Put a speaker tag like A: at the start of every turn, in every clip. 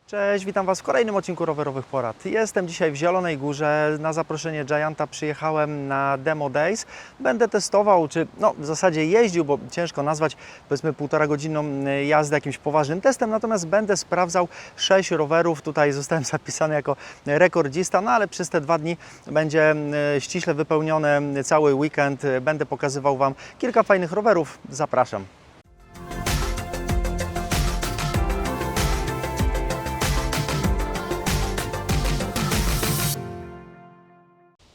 A: Cześć, witam Was w kolejnym odcinku Rowerowych Porad. Jestem dzisiaj w Zielonej Górze. Na zaproszenie Gianta przyjechałem na Demo Days. Będę testował, czy w zasadzie jeździł, bo ciężko nazwać powiedzmy 1,5 godzinną jazdę jakimś poważnym testem, natomiast będę sprawdzał 6 rowerów. Tutaj zostałem zapisany jako rekordzista, ale przez te 2 dni będzie ściśle wypełniony cały weekend. Będę pokazywał Wam kilka fajnych rowerów. Zapraszam.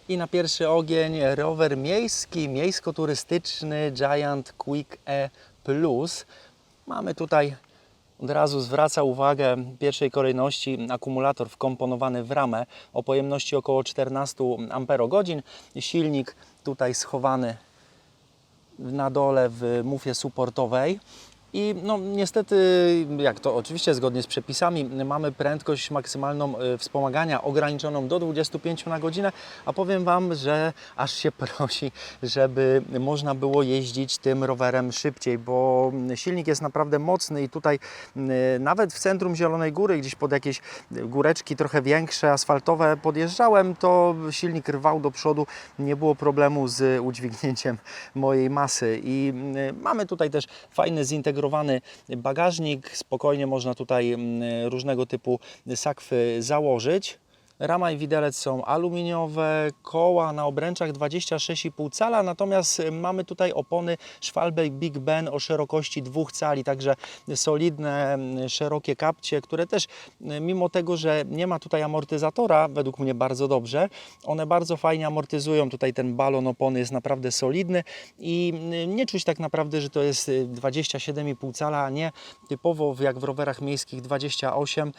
A: I na pierwszy ogień rower miejski, miejsko-turystyczny Giant Quick E Plus. Mamy tutaj, od razu zwraca uwagę w pierwszej kolejności akumulator wkomponowany w ramę o pojemności około 14 Ah. Silnik tutaj schowany na dole w mufie supportowej. I niestety, jak to oczywiście zgodnie z przepisami, mamy prędkość maksymalną wspomagania ograniczoną do 25 na godzinę, a powiem Wam, że aż się prosi, żeby można było jeździć tym rowerem szybciej, bo silnik jest naprawdę mocny i tutaj nawet w centrum Zielonej Góry, gdzieś pod jakieś góreczki trochę większe, asfaltowe podjeżdżałem, to silnik rwał do przodu, nie było problemu z udźwignięciem mojej masy. I mamy tutaj też fajny zintegrowany bagażnik, spokojnie można tutaj różnego typu sakwy założyć. Rama i widelec są aluminiowe, koła na obręczach 26,5 cala, natomiast mamy tutaj opony Schwalbe Big Ben o szerokości 2 cali, także solidne, szerokie kapcie, które też mimo tego, że nie ma tutaj amortyzatora, według mnie bardzo dobrze, one bardzo fajnie amortyzują. Tutaj ten balon opony jest naprawdę solidny i nie czuć tak naprawdę, że to jest 27,5 cala, a nie typowo jak w rowerach miejskich 28,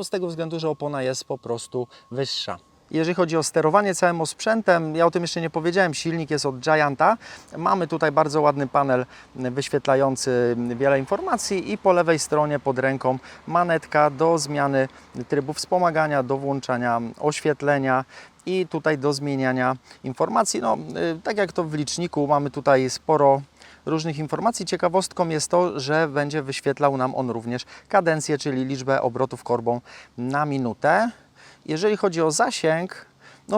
A: z tego względu, że opona jest po prostu wyższa. Jeżeli chodzi o sterowanie całym osprzętem, ja o tym jeszcze nie powiedziałem, silnik jest od Gianta. Mamy tutaj bardzo ładny panel wyświetlający wiele informacji i po lewej stronie pod ręką manetka do zmiany trybu wspomagania, do włączania oświetlenia i tutaj do zmieniania informacji. Tak jak to w liczniku, mamy tutaj sporo różnych informacji. Ciekawostką jest to, że będzie wyświetlał nam on również kadencję, czyli liczbę obrotów korbą na minutę. Jeżeli chodzi o zasięg,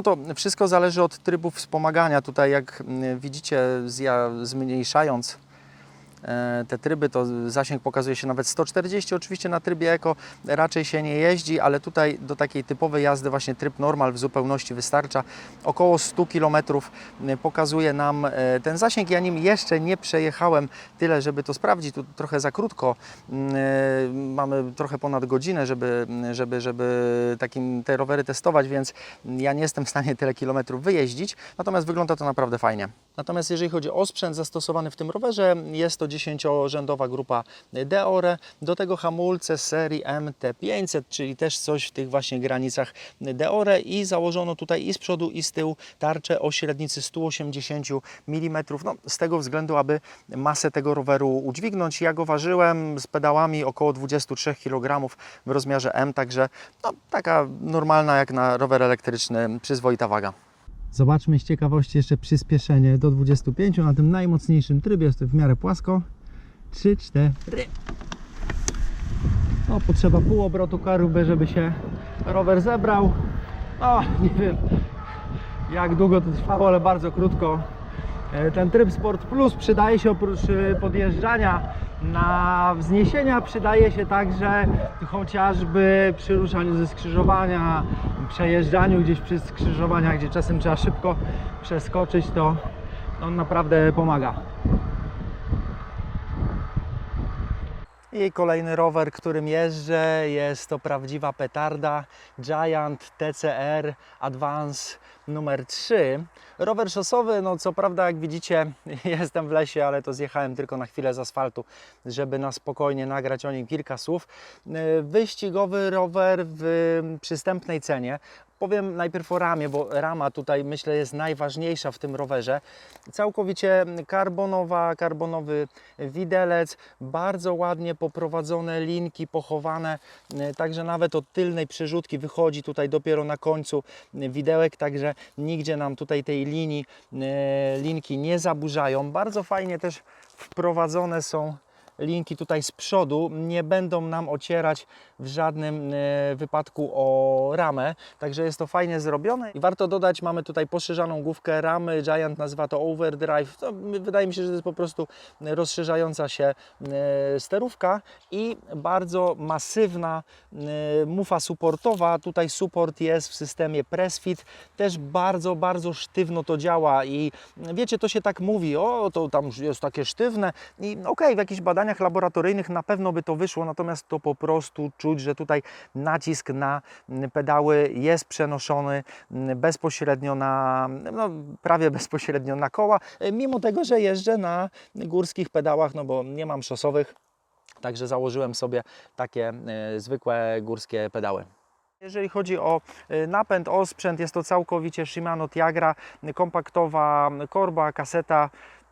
A: to wszystko zależy od trybu wspomagania. Tutaj jak widzicie, zmniejszając te tryby, to zasięg pokazuje się nawet 140. Oczywiście na trybie Eco raczej się nie jeździ, ale tutaj do takiej typowej jazdy właśnie tryb normal w zupełności wystarcza. Około 100 km pokazuje nam ten zasięg. Ja nim jeszcze nie przejechałem tyle, żeby to sprawdzić. Tu trochę za krótko. Mamy trochę ponad godzinę, żeby te rowery testować, więc ja nie jestem w stanie tyle kilometrów wyjeździć. Natomiast wygląda to naprawdę fajnie. Natomiast jeżeli chodzi o sprzęt zastosowany w tym rowerze, jest to 10-rzędowa grupa Deore, do tego hamulce z serii MT500, czyli też coś w tych właśnie granicach Deore i założono tutaj i z przodu i z tyłu tarczę o średnicy 180 mm, z tego względu, aby masę tego roweru udźwignąć. Ja go ważyłem z pedałami około 23 kg w rozmiarze M, także taka normalna jak na rower elektryczny, przyzwoita waga. Zobaczmy z ciekawości jeszcze przyspieszenie do 25 na tym najmocniejszym trybie, jest to w miarę płasko. 3, 4. Potrzeba pół obrotu korby, żeby się rower zebrał. Nie wiem jak długo to trwało, ale bardzo krótko. Ten tryb Sport Plus przydaje się oprócz podjeżdżania na wzniesienia, przydaje się także chociażby przy ruszaniu ze skrzyżowania, przejeżdżaniu gdzieś przez skrzyżowania, gdzie czasem trzeba szybko przeskoczyć, to on naprawdę pomaga. I kolejny rower, którym jeżdżę, jest to prawdziwa petarda Giant TCR Advance numer 3. Rower szosowy, co prawda jak widzicie jestem w lesie, ale to zjechałem tylko na chwilę z asfaltu, żeby na spokojnie nagrać o nim kilka słów. Wyścigowy rower w przystępnej cenie. Powiem najpierw o ramie, bo rama tutaj myślę jest najważniejsza w tym rowerze. Całkowicie karbonowy widelec, bardzo ładnie poprowadzone linki, pochowane, także nawet od tylnej przerzutki wychodzi tutaj dopiero na końcu widełek, także nigdzie nam tutaj tej linki nie zaburzają. Bardzo fajnie też wprowadzone są linki tutaj z przodu nie będą nam ocierać w żadnym wypadku o ramę, także jest to fajnie zrobione. I warto dodać, mamy tutaj poszerzaną główkę ramy, Giant nazywa to Overdrive, to wydaje mi się, że to jest po prostu rozszerzająca się sterówka i bardzo masywna mufa supportowa. Tutaj support jest w systemie PressFit, też bardzo sztywno to działa i wiecie, to się tak mówi, o to tam jest takie sztywne i okej, w jakichś badaniach laboratoryjnych na pewno by to wyszło, natomiast to po prostu czuć, że tutaj nacisk na pedały jest przenoszony bezpośrednio na, no prawie bezpośrednio na koła, mimo tego, że jeżdżę na górskich pedałach, no bo nie mam szosowych, także założyłem sobie takie zwykłe górskie pedały. Jeżeli chodzi o napęd, osprzęt, jest to całkowicie Shimano Tiagra, kompaktowa korba, kaseta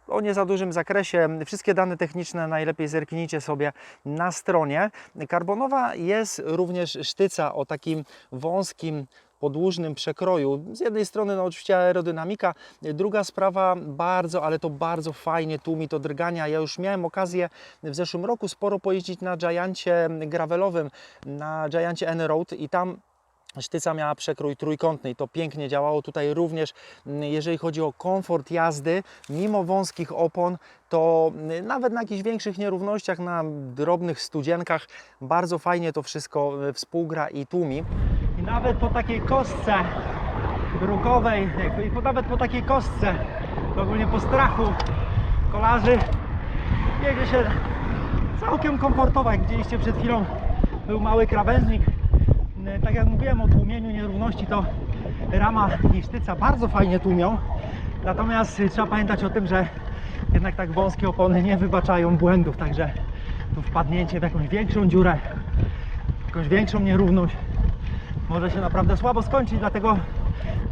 A: o nie za dużym zakresie. Wszystkie dane techniczne najlepiej zerknijcie sobie na stronie. Karbonowa jest również sztyca o takim wąskim, podłużnym przekroju. Z jednej strony no oczywiście aerodynamika, druga sprawa ale to bardzo fajnie tłumi to drgania. Ja już miałem okazję w zeszłym roku sporo pojeździć na Giancie gravelowym, na Giancie N-Road i tam sztyca miała przekrój trójkątny i to pięknie działało. Tutaj również, jeżeli chodzi o komfort jazdy, mimo wąskich opon, to nawet na jakichś większych nierównościach, na drobnych studzienkach, bardzo fajnie to wszystko współgra i tłumi. I nawet po takiej kostce brukowej, nawet po takiej kostce, ogólnie po strachu kolarzy, jedzie się całkiem komfortowo. Jak widzieliście przed chwilą, był mały krawężnik. Tak jak mówiłem o tłumieniu nierówności, to rama i sztyca bardzo fajnie tłumią. Natomiast trzeba pamiętać o tym, że jednak tak wąskie opony nie wybaczają błędów, także tu wpadnięcie w jakąś większą dziurę, jakąś większą nierówność może się naprawdę słabo skończyć, dlatego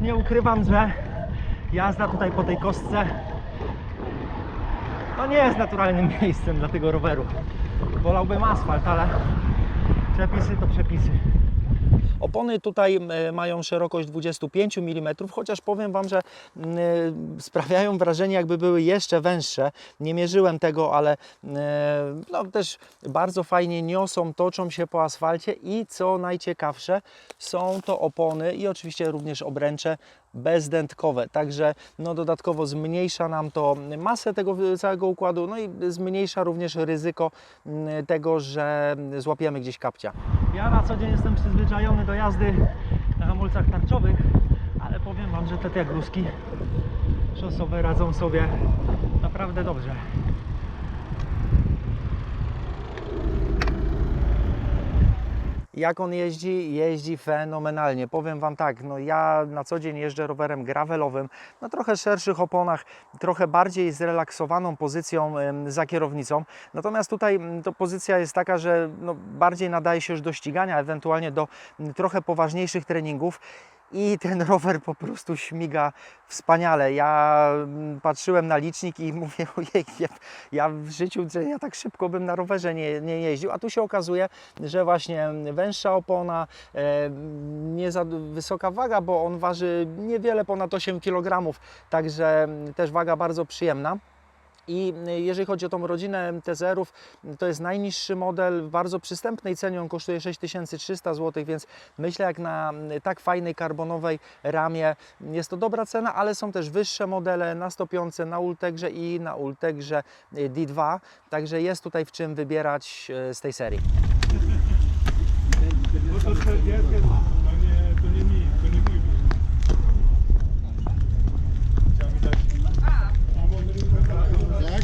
A: nie ukrywam, że jazda tutaj po tej kostce no nie jest naturalnym miejscem dla tego roweru. Wolałbym asfalt, ale przepisy to przepisy. Opony tutaj mają szerokość 25 mm, chociaż powiem Wam, że sprawiają wrażenie, jakby były jeszcze węższe. Nie mierzyłem tego, ale no, też bardzo fajnie niosą, toczą się po asfalcie i co najciekawsze, są to opony i oczywiście również obręcze bezdętkowe, także no, dodatkowo zmniejsza nam to masę tego całego układu, no i zmniejsza również ryzyko tego, że złapiemy gdzieś kapcia. Ja na co dzień jestem przyzwyczajony do jazdy na hamulcach tarczowych, ale powiem Wam, że te Tiagruski szosowe radzą sobie naprawdę dobrze. Jak on jeździ? Jeździ fenomenalnie. Powiem Wam tak, no ja na co dzień jeżdżę rowerem gravelowym, na trochę szerszych oponach, trochę bardziej zrelaksowaną pozycją za kierownicą. Natomiast tutaj to pozycja jest taka, że no, bardziej nadaje się już do ścigania, ewentualnie do trochę poważniejszych treningów. I ten rower po prostu śmiga wspaniale. Ja patrzyłem na licznik i mówię, ojej, ja w życiu, ja tak szybko bym na rowerze nie jeździł, a tu się okazuje, że właśnie węższa opona, nie za wysoka waga, bo on waży niewiele ponad 8 kg, także też waga bardzo przyjemna. I jeżeli chodzi o tą rodzinę MTZ-ów, to jest najniższy model w bardzo przystępnej cenie, on kosztuje 6300 zł, więc myślę, jak na tak fajnej karbonowej ramie jest to dobra cena, ale są też wyższe modele na 105, na Ultegrze i na Ultegrze D2, także jest tutaj w czym wybierać z tej serii.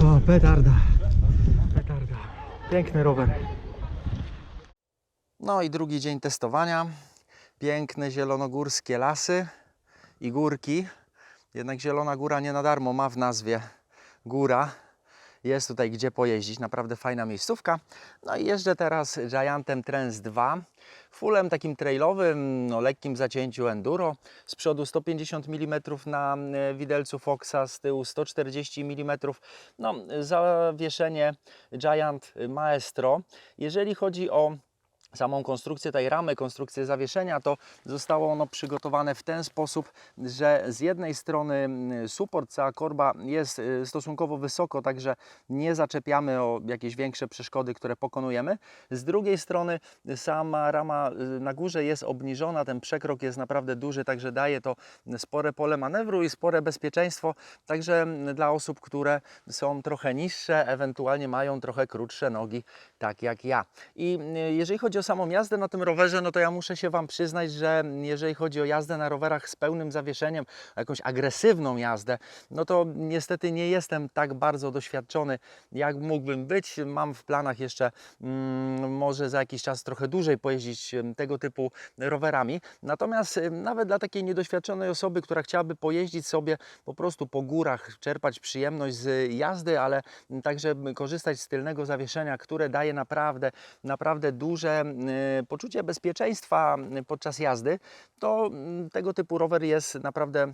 A: O, petarda. Piękny rower. No i drugi dzień testowania. Piękne zielonogórskie lasy i górki. Jednak Zielona Góra nie na darmo ma w nazwie góra. Jest tutaj gdzie pojeździć, naprawdę fajna miejscówka. No i jeżdżę teraz Giantem Trance 2. Fullem takim trailowym, o lekkim zacięciu enduro. Z przodu 150 mm na widelcu Foxa, z tyłu 140 mm. No, zawieszenie Giant Maestro. Jeżeli chodzi o samą konstrukcję tej ramy, konstrukcję zawieszenia, to zostało ono przygotowane w ten sposób, że z jednej strony suport, cała korba jest stosunkowo wysoko, także nie zaczepiamy o jakieś większe przeszkody, które pokonujemy. Z drugiej strony sama rama na górze jest obniżona, ten przekrok jest naprawdę duży, także daje to spore pole manewru i spore bezpieczeństwo, także dla osób, które są trochę niższe, ewentualnie mają trochę krótsze nogi, tak jak ja. I jeżeli chodzi o samą jazdę na tym rowerze, no to ja muszę się Wam przyznać, że jeżeli chodzi o jazdę na rowerach z pełnym zawieszeniem, jakąś agresywną jazdę, no to niestety nie jestem tak bardzo doświadczony, jak mógłbym być. Mam w planach jeszcze może za jakiś czas trochę dłużej pojeździć tego typu rowerami. Natomiast nawet dla takiej niedoświadczonej osoby, która chciałaby pojeździć sobie po prostu po górach, czerpać przyjemność z jazdy, ale także korzystać z tylnego zawieszenia, które daje naprawdę duże poczucie bezpieczeństwa podczas jazdy, to tego typu rower jest naprawdę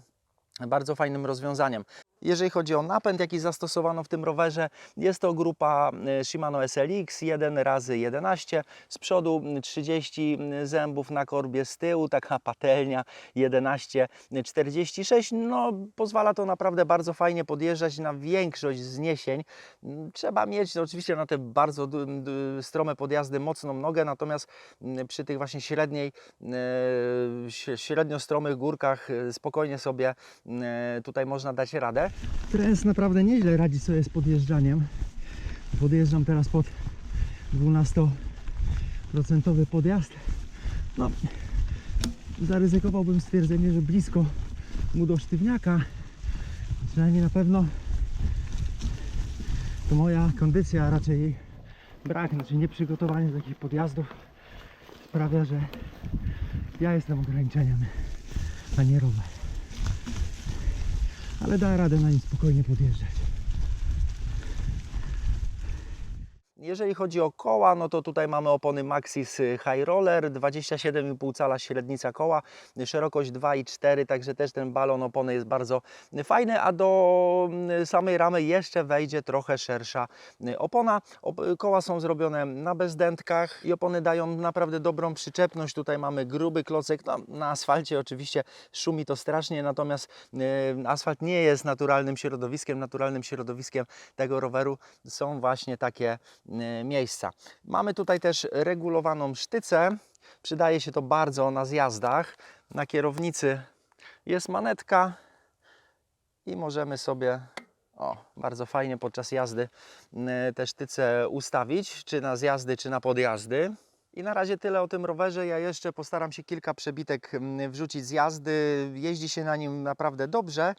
A: bardzo fajnym rozwiązaniem. Jeżeli chodzi o napęd, jaki zastosowano w tym rowerze, jest to grupa Shimano SLX 1x11, z przodu 30 zębów na korbie, z tyłu taka patelnia 1146. No, pozwala to naprawdę bardzo fajnie podjeżdżać na większość zniesień. Trzeba mieć oczywiście na te bardzo strome podjazdy mocną nogę, natomiast przy tych właśnie średnio stromych górkach spokojnie sobie tutaj można dać radę. Trens naprawdę nieźle radzi sobie z podjeżdżaniem. Podjeżdżam teraz pod 12% podjazd. No, zaryzykowałbym stwierdzenie, że blisko mu do sztywniaka. Przynajmniej na pewno to moja kondycja, a raczej jej brak, znaczy nieprzygotowanie do takich podjazdów sprawia, że ja jestem ograniczeniem, a nie rower. Ale da radę na nim spokojnie podjeżdżać. Jeżeli chodzi o koła, no to tutaj mamy opony Maxxis High Roller, 27,5 cala średnica koła, szerokość 2,4, także też ten balon opony jest bardzo fajny, a do samej ramy jeszcze wejdzie trochę szersza opona. Koła są zrobione na bezdętkach i opony dają naprawdę dobrą przyczepność. Tutaj mamy gruby klocek, no, na asfalcie oczywiście szumi to strasznie, natomiast asfalt nie jest naturalnym środowiskiem tego roweru są właśnie takie miejsca. Mamy tutaj też regulowaną sztycę, przydaje się to bardzo na zjazdach. Na kierownicy jest manetka i możemy sobie bardzo fajnie podczas jazdy te sztyce ustawić, czy na zjazdy, czy na podjazdy. I na razie tyle o tym rowerze. Ja jeszcze postaram się kilka przebitek wrzucić z jazdy. Jeździ się na nim naprawdę dobrze.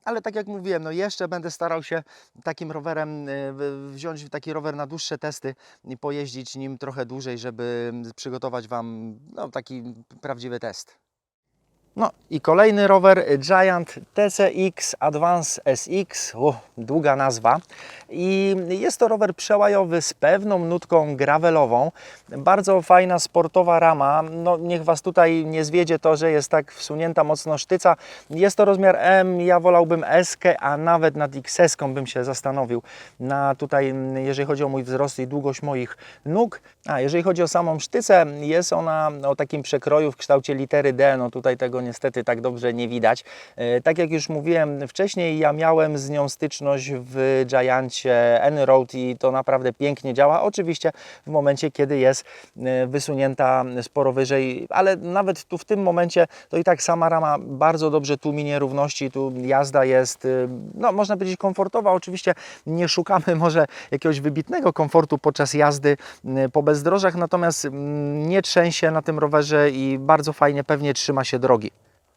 A: Ale tak jak mówiłem, no jeszcze będę starał się takim rowerem wziąć taki rower na dłuższe testy i pojeździć nim trochę dłużej, żeby przygotować Wam taki prawdziwy test. No i kolejny rower Giant TCX Advance SX, długa nazwa. I jest to rower przełajowy z pewną nutką gravelową. Bardzo fajna sportowa rama. No niech Was tutaj nie zwiedzie to, że jest tak wsunięta mocno sztyca. Jest to rozmiar M, ja wolałbym S, a nawet nad XS-ką bym się zastanowił. Tutaj, jeżeli chodzi o mój wzrost i długość moich nóg. A jeżeli chodzi o samą sztycę, jest ona o takim przekroju w kształcie litery D. No tutaj tego niestety tak dobrze nie widać. Tak jak już mówiłem wcześniej, ja miałem z nią styczność w Giancie N-Road i to naprawdę pięknie działa. Oczywiście w momencie, kiedy jest wysunięta sporo wyżej, ale nawet tu w tym momencie to i tak sama rama bardzo dobrze tłumi nierówności. Tu jazda jest, no można powiedzieć, komfortowa. Oczywiście nie szukamy może jakiegoś wybitnego komfortu podczas jazdy po bezdrożach, natomiast nie trzęsie na tym rowerze i bardzo fajnie pewnie trzyma się drogi.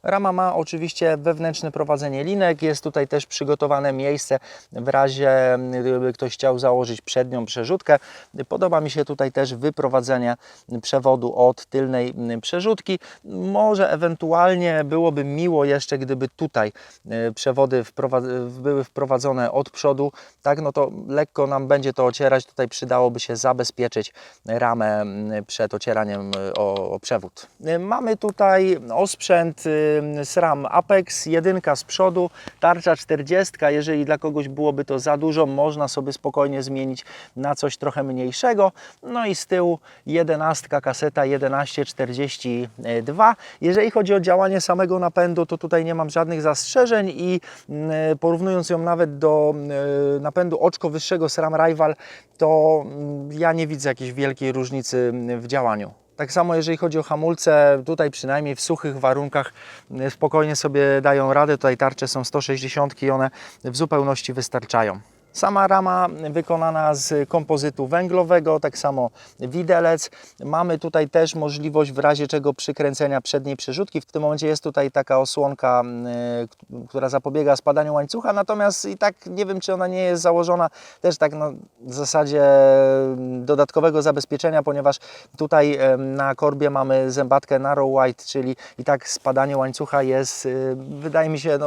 A: Rama ma oczywiście wewnętrzne prowadzenie linek, jest tutaj też przygotowane miejsce w razie, gdyby ktoś chciał założyć przednią przerzutkę. Podoba mi się tutaj też wyprowadzenie przewodu od tylnej przerzutki. Może ewentualnie byłoby miło jeszcze, gdyby tutaj przewody były wprowadzone od przodu, tak, no to lekko nam będzie to ocierać, tutaj przydałoby się zabezpieczyć ramę przed ocieraniem o przewód. Mamy tutaj osprzęt SRAM Apex, 1 z przodu, tarcza 40, jeżeli dla kogoś byłoby to za dużo, można sobie spokojnie zmienić na coś trochę mniejszego. No i z tyłu 11 kaseta 1142. Jeżeli chodzi o działanie samego napędu, to tutaj nie mam żadnych zastrzeżeń i porównując ją nawet do napędu oczko wyższego SRAM Rival, to ja nie widzę jakiejś wielkiej różnicy w działaniu. Tak samo jeżeli chodzi o hamulce, tutaj przynajmniej w suchych warunkach spokojnie sobie dają radę. Tutaj tarcze są 160 i one w zupełności wystarczają. Sama rama wykonana z kompozytu węglowego, tak samo widelec. Mamy tutaj też możliwość w razie czego przykręcenia przedniej przerzutki. W tym momencie jest tutaj taka osłonka, która zapobiega spadaniu łańcucha, natomiast i tak nie wiem, czy ona nie jest założona też tak na zasadzie dodatkowego zabezpieczenia, ponieważ tutaj na korbie mamy zębatkę Narrow White, czyli i tak spadanie łańcucha jest, wydaje mi się,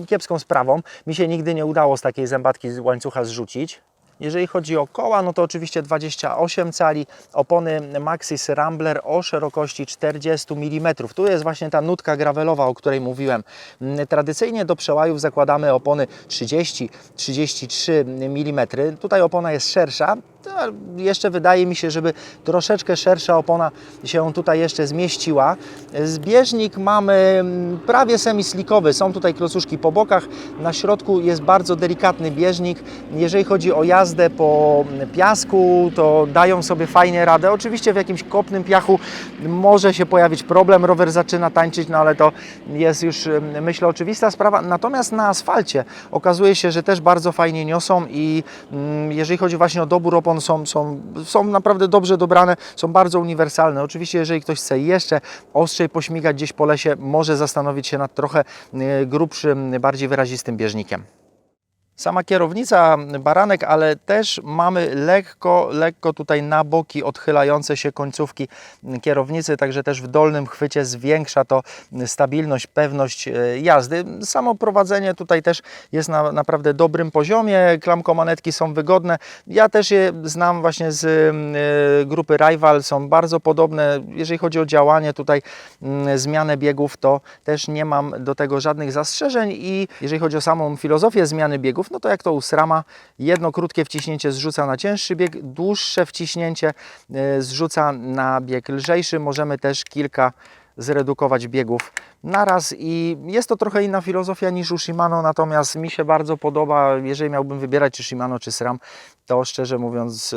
A: kiepską sprawą. Mi się nigdy nie udało z takiej zębatki łańcucha zrzucić. Jeżeli chodzi o koła, no to oczywiście 28 cali, opony Maxxis Rambler o szerokości 40 mm. Tu jest właśnie ta nutka gravelowa, o której mówiłem. Tradycyjnie do przełajów zakładamy opony 30-33 mm. Tutaj opona jest szersza. Jeszcze wydaje mi się, żeby troszeczkę szersza opona się tutaj jeszcze zmieściła. Zbieżnik mamy prawie semislikowy. Są tutaj klocuszki po bokach. Na środku jest bardzo delikatny bieżnik. Jeżeli chodzi o jazdę po piasku, to dają sobie fajnie radę. Oczywiście w jakimś kopnym piachu może się pojawić problem. Rower zaczyna tańczyć, no ale to jest już, myślę, oczywista sprawa. Natomiast na asfalcie okazuje się, że też bardzo fajnie niosą i jeżeli chodzi właśnie o dobór opon, są naprawdę dobrze dobrane, są bardzo uniwersalne. Oczywiście, jeżeli ktoś chce jeszcze ostrzej pośmigać gdzieś po lesie, może zastanowić się nad trochę grubszym, bardziej wyrazistym bieżnikiem. Sama kierownica baranek, ale też mamy lekko tutaj na boki odchylające się końcówki kierownicy, także też w dolnym chwycie zwiększa to stabilność, pewność jazdy. Samo prowadzenie tutaj też jest na naprawdę dobrym poziomie, klamkomanetki są wygodne. Ja też je znam właśnie z grupy Rival, są bardzo podobne. Jeżeli chodzi o działanie tutaj, zmianę biegów, to też nie mam do tego żadnych zastrzeżeń i jeżeli chodzi o samą filozofię zmiany biegów, no to jak to u SRAMa, jedno krótkie wciśnięcie zrzuca na cięższy bieg, dłuższe wciśnięcie zrzuca na bieg lżejszy. Możemy też kilka zredukować biegów naraz i jest to trochę inna filozofia niż u Shimano, natomiast mi się bardzo podoba. Jeżeli miałbym wybierać czy Shimano, czy SRAM, to szczerze mówiąc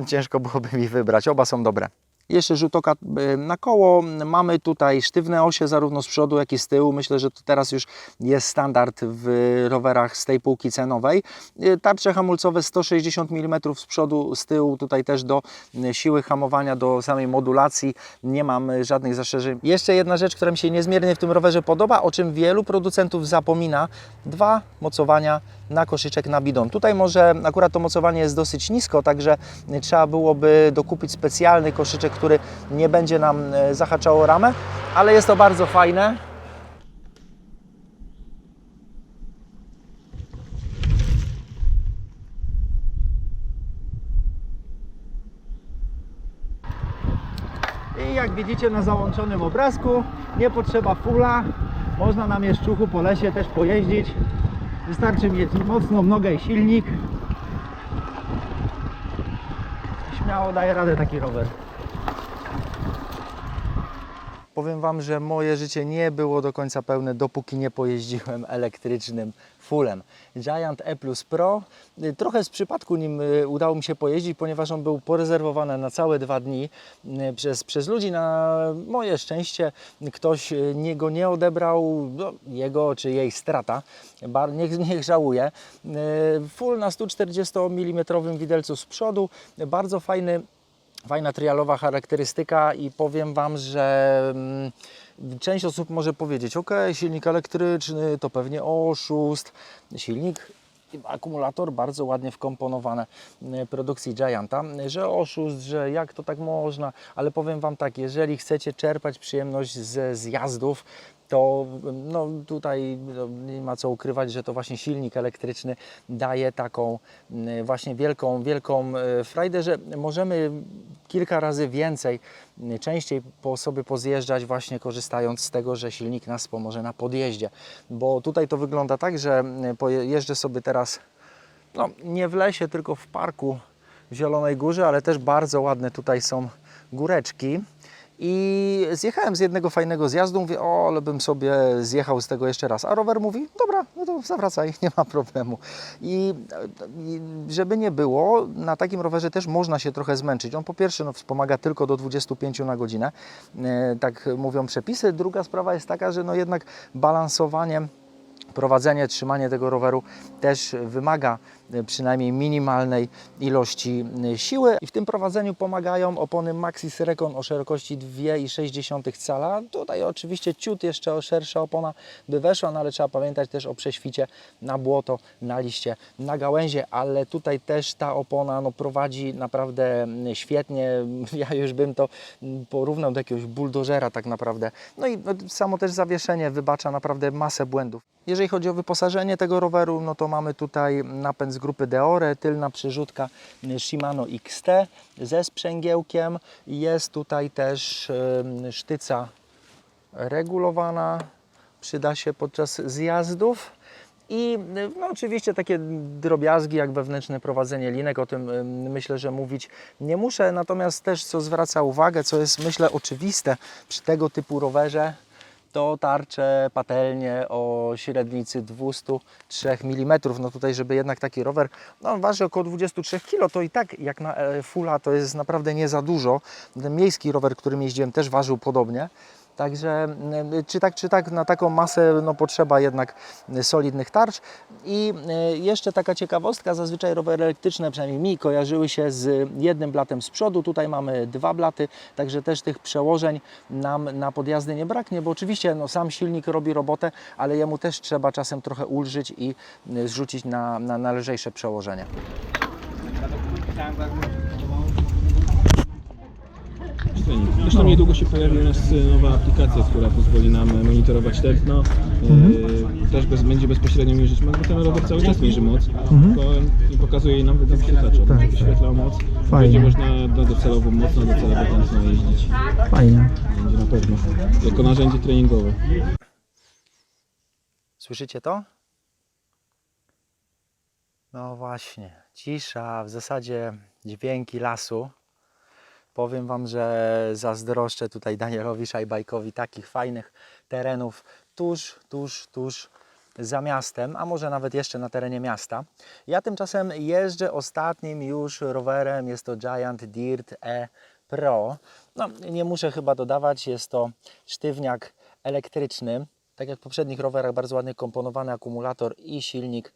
A: ciężko byłoby mi wybrać. Oba są dobre. Jeszcze rzut oka na koło. Mamy tutaj sztywne osie zarówno z przodu, jak i z tyłu. Myślę, że to teraz już jest standard w rowerach z tej półki cenowej. Tarcze hamulcowe 160 mm z przodu, z tyłu. Tutaj też do siły hamowania, do samej modulacji nie mam żadnych zastrzeżeń. Jeszcze jedna rzecz, która mi się niezmiernie w tym rowerze podoba, o czym wielu producentów zapomina. 2 mocowania na koszyczek na bidon. Tutaj może akurat to mocowanie jest dosyć nisko, także trzeba byłoby dokupić specjalny koszyczek, który nie będzie nam zahaczało ramę, ale jest to bardzo fajne. I jak widzicie na załączonym obrazku, nie potrzeba fula, można na mieszczuchu po lesie też pojeździć. Wystarczy mieć mocną nogę i silnik. Śmiało daje radę taki rower. Powiem Wam, że moje życie nie było do końca pełne, dopóki nie pojeździłem elektrycznym fullem. Giant E Plus Pro. Trochę z przypadku nim udało mi się pojeździć, ponieważ on był porezerwowany na całe 2 dni przez ludzi. Na moje szczęście ktoś go nie odebrał, no, jego czy jej strata. Niech żałuje. Full na 140 mm widelcu z przodu. Bardzo fajna trialowa charakterystyka i powiem Wam, że część osób może powiedzieć, ok, silnik elektryczny to pewnie oszust. Silnik i akumulator bardzo ładnie wkomponowane produkcji Gianta, że oszust, że jak to tak można, ale powiem Wam tak, jeżeli chcecie czerpać przyjemność ze zjazdów, to no, tutaj no, nie ma co ukrywać, że to właśnie silnik elektryczny daje taką właśnie wielką frajdę, że możemy kilka razy więcej, częściej sobie pozjeżdżać właśnie korzystając z tego, że silnik nas pomoże na podjeździe. Bo tutaj to wygląda tak, że jeżdżę sobie teraz no, nie w lesie, tylko w parku w Zielonej Górze, ale też bardzo ładne tutaj są góreczki. I zjechałem z jednego fajnego zjazdu, mówię, o, ale bym sobie zjechał z tego jeszcze raz. A rower mówi, dobra, no to zawracaj, nie ma problemu. I żeby nie było, na takim rowerze też można się trochę zmęczyć. On po pierwsze no, wspomaga tylko do 25 na godzinę, tak mówią przepisy. Druga sprawa jest taka, że no jednak balansowanie, prowadzenie, trzymanie tego roweru też wymaga przynajmniej minimalnej ilości siły i w tym prowadzeniu pomagają opony Maxxis Recon o szerokości 2,6 cala. Tutaj oczywiście ciut jeszcze szersza opona by weszła, no ale trzeba pamiętać też o prześwicie na błoto, na liście, na gałęzie, ale tutaj też ta opona no, prowadzi naprawdę świetnie. Ja już bym to porównał do jakiegoś buldożera tak naprawdę. No i samo też zawieszenie wybacza naprawdę masę błędów. Jeżeli chodzi o wyposażenie tego roweru, no to mamy tutaj napęd z grupy Deore, tylna przyrzutka Shimano XT ze sprzęgiełkiem. Jest tutaj też sztyca regulowana, przyda się podczas zjazdów. I no, oczywiście takie drobiazgi jak wewnętrzne prowadzenie linek, o tym myślę, że mówić nie muszę. Natomiast też co zwraca uwagę, co jest myślę oczywiste przy tego typu rowerze, to tarcze, patelnie o średnicy 203 mm. No tutaj, żeby jednak taki rower no, waży około 23 kg, to i tak jak na fulla to jest naprawdę nie za dużo. Ten miejski rower, którym jeździłem, też ważył podobnie. Także czy tak na taką masę no, potrzeba jednak solidnych tarcz. I jeszcze taka ciekawostka, zazwyczaj rowery elektryczne, przynajmniej mi, kojarzyły się z jednym blatem z przodu. Tutaj mamy dwa blaty, także też tych przełożeń nam na podjazdy nie braknie, bo oczywiście no, sam silnik robi robotę, ale jemu też trzeba czasem trochę ulżyć i zrzucić na lżejsze przełożenie.
B: Zresztą niedługo się pojawi u nas nowa aplikacja, która pozwoli nam monitorować tętno. Też będzie bezpośrednio mierzyć moc, bo ten rower cały czas mierzy moc, i pokazuje nam wyświetlacza, będzie wyświetlał moc. Będzie można docelowo mocno, docelowo tętno jeździć.
C: Fajnie.
B: Będzie na pewno jako narzędzie treningowe.
A: Słyszycie to? No właśnie, cisza, w zasadzie dźwięki lasu. Powiem Wam, że zazdroszczę tutaj Danielowi Szajbajkowi takich fajnych terenów tuż za miastem, a może nawet jeszcze na terenie miasta. Ja tymczasem jeżdżę ostatnim już rowerem, jest to Giant Dirt E Pro. No, nie muszę chyba dodawać, jest to sztywniak elektryczny. Tak jak w poprzednich rowerach, bardzo ładnie komponowany akumulator i silnik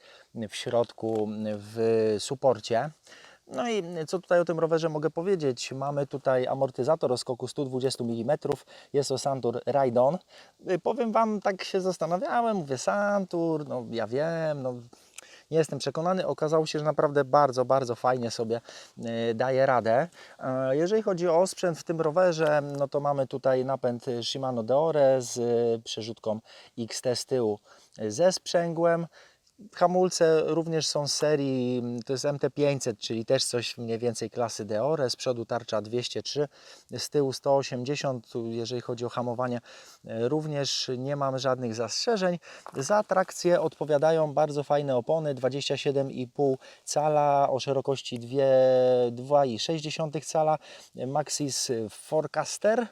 A: w środku w suporcie. No i co tutaj o tym rowerze mogę powiedzieć? Mamy tutaj amortyzator o skoku 120 mm, jest to Santur Ride-On. Powiem Wam, tak się zastanawiałem, mówię Santur, no ja wiem, no nie jestem przekonany. Okazało się, że naprawdę bardzo fajnie sobie daje radę. Jeżeli chodzi o sprzęt w tym rowerze, no to mamy tutaj napęd Shimano Deore z przerzutką XT z tyłu ze sprzęgłem. Hamulce również są z serii, to jest MT500, czyli też coś mniej więcej klasy Deore. Z przodu tarcza 203, z tyłu 180. Jeżeli chodzi o hamowanie, również nie mam żadnych zastrzeżeń. Za trakcję odpowiadają bardzo fajne opony 27,5 cala o szerokości 2,6 cala Maxxis Forecaster.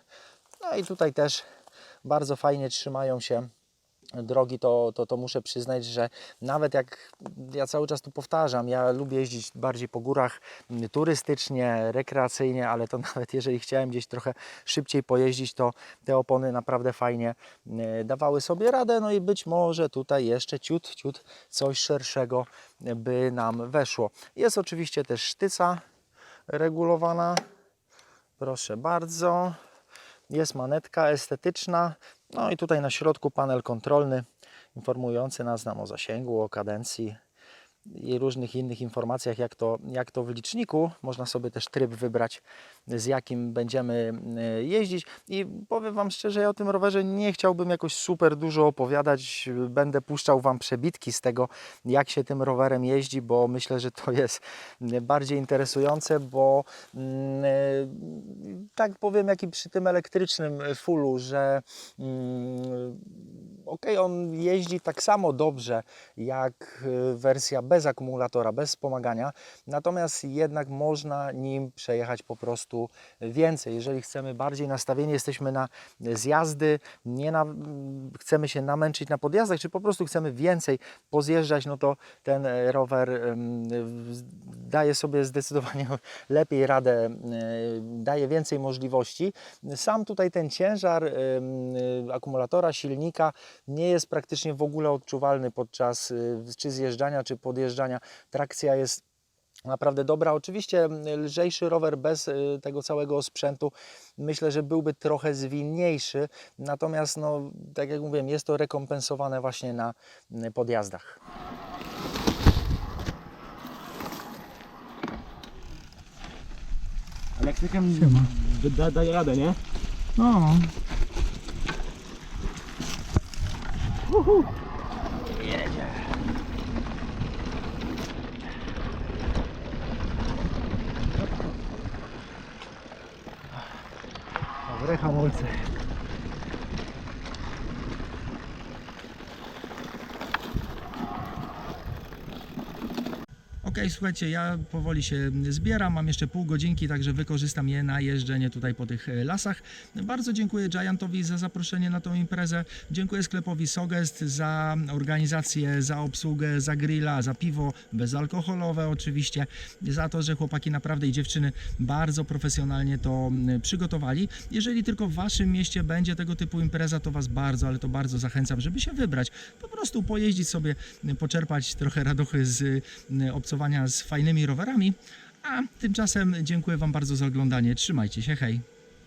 A: No i tutaj też bardzo fajnie trzymają się drogi, to muszę przyznać, że nawet jak ja cały czas tu powtarzam, ja lubię jeździć bardziej po górach turystycznie, rekreacyjnie, ale to nawet jeżeli chciałem gdzieś trochę szybciej pojeździć, to te opony naprawdę fajnie dawały sobie radę. No i być może tutaj jeszcze ciut coś szerszego by nam weszło. Jest oczywiście też sztyca regulowana, proszę bardzo. Jest manetka estetyczna, no i tutaj na środku panel kontrolny informujący nas o zasięgu, o kadencji. i różnych innych informacjach, jak to w liczniku. Można sobie też tryb wybrać, z jakim będziemy jeździć. I powiem Wam szczerze, ja o tym rowerze nie chciałbym jakoś super dużo opowiadać. Będę puszczał Wam przebitki z tego, jak się tym rowerem jeździ, bo myślę, że to jest bardziej interesujące, bo tak powiem, jak i przy tym elektrycznym fullu, że on jeździ tak samo dobrze jak wersja bez akumulatora, bez wspomagania, natomiast jednak można nim przejechać po prostu więcej. Jeżeli chcemy bardziej nastawieni, jesteśmy na zjazdy, chcemy się namęczyć na podjazdach, czy po prostu chcemy więcej pozjeżdżać, no to ten rower daje sobie zdecydowanie lepiej radę, daje więcej możliwości. Sam tutaj ten ciężar akumulatora, silnika nie jest praktycznie w ogóle odczuwalny podczas czy zjeżdżania, czy podjeżdżania. Trakcja jest naprawdę dobra. Oczywiście lżejszy rower bez tego całego sprzętu myślę, że byłby trochę zwinniejszy, natomiast no, tak jak mówiłem, jest to rekompensowane właśnie na podjazdach.
B: Elektrykiem daje radę, nie?
C: No,
A: Jedzie. Dobre hamulce. Ok, słuchajcie, ja powoli się zbieram, mam jeszcze pół godzinki, także wykorzystam je na jeżdżenie tutaj po tych lasach. Bardzo dziękuję Giantowi za zaproszenie na tą imprezę, dziękuję sklepowi Sogest za organizację, za obsługę, za grilla, za piwo bezalkoholowe oczywiście, za to, że chłopaki naprawdę i dziewczyny bardzo profesjonalnie to przygotowali. Jeżeli tylko w Waszym mieście będzie tego typu impreza, to Was bardzo, ale to bardzo zachęcam, żeby się wybrać, po prostu pojeździć sobie, poczerpać trochę radochy z obcowania z fajnymi rowerami, a tymczasem dziękuję Wam bardzo za oglądanie. Trzymajcie się, hej!